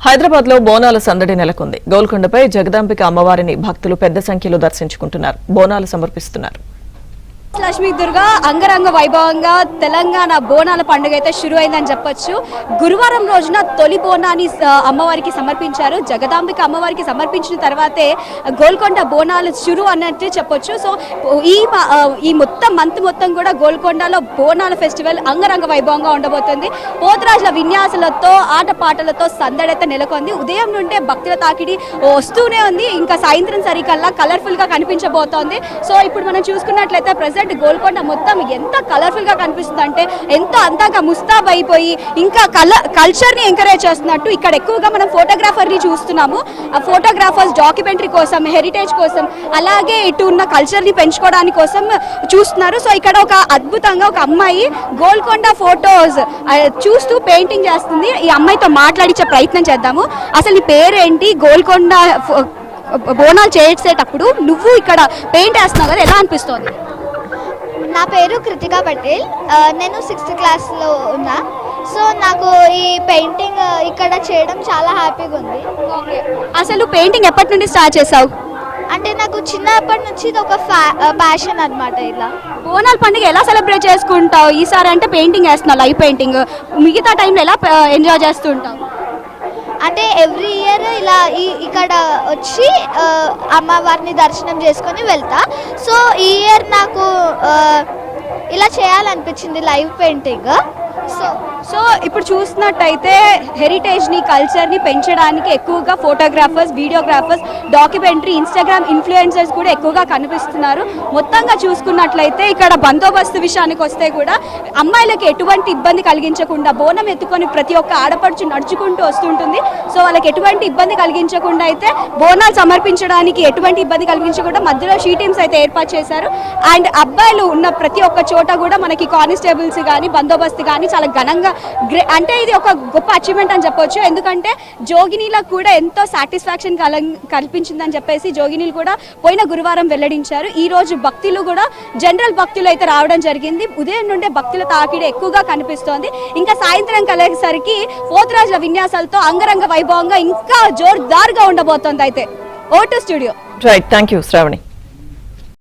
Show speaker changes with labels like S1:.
S1: హైదరాబాద్ లో బోనాల సందడి నెలకొంది. గోల్కొండపై జగదాంబిక అమ్మవారిని భక్తులు పెద్ద సంఖ్యలో దర్శించుకుంటున్నారు, బోనాలు సమర్పిస్తున్నారు.
S2: లక్ష్మీ దుర్గా అంగరంగ వైభవంగా తెలంగాణ బోనాల పండుగ అయితే షురు అయిందని చెప్పొచ్చు. గురువారం రోజున తొలి బోనాన్ని అమ్మవారికి సమర్పించారు. జగదాంబిక అమ్మవారికి సమర్పించిన తర్వాతే గోల్కొండ బోనాలు షురు అన్నట్టు చెప్పొచ్చు. సో ఈ మంత్ మొత్తం కూడా గోల్కొండలో బోనాల ఫెస్టివల్ అంగరంగ వైభవంగా ఉండబోతుంది. పోతురాజుల విన్యాసాలతో ఆటపాటలతో సందడైతే నెలకొంది. ఉదయం నుండే భక్తుల తాకిడి వస్తూనే ఉంది. ఇంకా సాయంత్రం సరికల్లా కలర్ఫుల్ గా కనిపించబోతోంది. సో ఇప్పుడు మనం చూసుకున్నట్లయితే ప్రెసెంట్ గోల్కొండ మొత్తం ఎంత కలర్ఫుల్ గా కనిపిస్తుంది అంటే ఎంతో అందంగా ముస్తాబ్ అయిపోయి ఇంకా కల్చర్ ని ఎంకరేజ్ చేస్తున్నట్టు ఇక్కడ ఎక్కువగా మనం ఫోటోగ్రాఫర్ ని చూస్తున్నాము. ఆ ఫోటోగ్రాఫర్స్ డాక్యుమెంటరీ కోసం, హెరిటేజ్ కోసం, అలాగే ఇటు ఉన్న కల్చర్ ని పెంచుకోవడానికి కోసం చూస్తున్నారు. సో ఇక్కడ ఒక అద్భుతంగా ఒక అమ్మాయి గోల్కొండ ఫోటోస్ చూస్తూ పెయింటింగ్ చేస్తుంది. ఈ అమ్మాయితో మాట్లాడించే ప్రయత్నం చేద్దాము. అసలు నీ పేరేంటి? గోల్కొండ బోనాలు చేసేటప్పుడు నువ్వు ఇక్కడ పెయింట్ వేస్తున్నావు కదా, ఎలా అనిపిస్తోంది?
S3: నా పేరు కృతికా పటేల్. నేను 6th క్లాస్లో ఉన్నా. సో నాకు ఈ పెయింటింగ్ ఇక్కడ చేయడం చాలా హ్యాపీగా ఉంది.
S2: అసలు పెయింటింగ్ ఎప్పటి నుండి స్టార్ట్ చేసావు?
S3: అంటే నాకు చిన్నప్పటి నుంచి ఇది ఒక ప్యాషన్ అనమాట. ఇలా
S2: బోనాల పండుగ ఎలా సెలబ్రేట్ చేసుకుంటావు? ఈసారి అంటే పెయింటింగ్ వేస్తున్నావు, లైవ్ పెయింటింగ్. మిగతా టైంలో ఎలా ఎంజాయ్ చేస్తూ ఉంటావు?
S3: అంటే ఎవ్రీ ఇయర్ ఇలా ఇక్కడ వచ్చి అమ్మవారిని దర్శనం చేసుకొని వెళ్తా. సో ఈ ఇయర్ నాకు ఇలా చేయాలనిపించింది, లైవ్ పెయింటింగ్.
S2: సో ఇప్పుడు చూసినట్టయితే హెరిటేజ్ని, కల్చర్ని పెంచడానికి ఎక్కువగా photographers, videographers, documentary, Instagram influencers కూడా ఎక్కువగా కనిపిస్తున్నారు. మొత్తంగా చూసుకున్నట్లయితే ఇక్కడ బందోబస్తు విషయానికి వస్తే కూడా అమ్మాయిలకు ఎటువంటి ఇబ్బంది కలిగించకుండా బోనం ఎత్తుకొని ప్రతి ఒక్క ఆడపడుచు నడుచుకుంటూ వస్తుంటుంది. సో వాళ్ళకి ఎటువంటి ఇబ్బంది కలిగించకుండా అయితే బోనాలు సమర్పించడానికి ఎటువంటి ఇబ్బంది కలిగించకుండా మధ్యలో షీ టీమ్స్ అయితే ఏర్పాటు చేశారు. అండ్ అబ్బాయిలు ఉన్న ప్రతి ఒక్క చోట కూడా మనకి కానిస్టేబుల్స్ కానీ, బందోబస్తు కానీ చాలా ఘనంగా, అంటే ఇది ఒక గొప్ప అచీవ్మెంట్ అని చెప్పొచ్చు. ఎందుకంటే జోగినీలకు కూడా ఎంతో సాటిస్ఫాక్షన్ కల్పించిందని చెప్పేసి జోగినీలు కూడా పోయిన గురువారం వెల్లడించారు. ఈ రోజు భక్తులు కూడా జనరల్ భక్తులు అయితే రావడం జరిగింది. ఉదయం నుండే భక్తుల తాకిడి ఎక్కువగా కనిపిస్తోంది. ఇంకా సాయంత్రం కలిగేసరికి పోతురాజుల విన్యాసాలతో అంగరంగ వైభవంగా ఇంకా జోర్దార్గా ఉండబోతోంది. అయితే ఓటు studio.
S1: Right, thank you Shravani.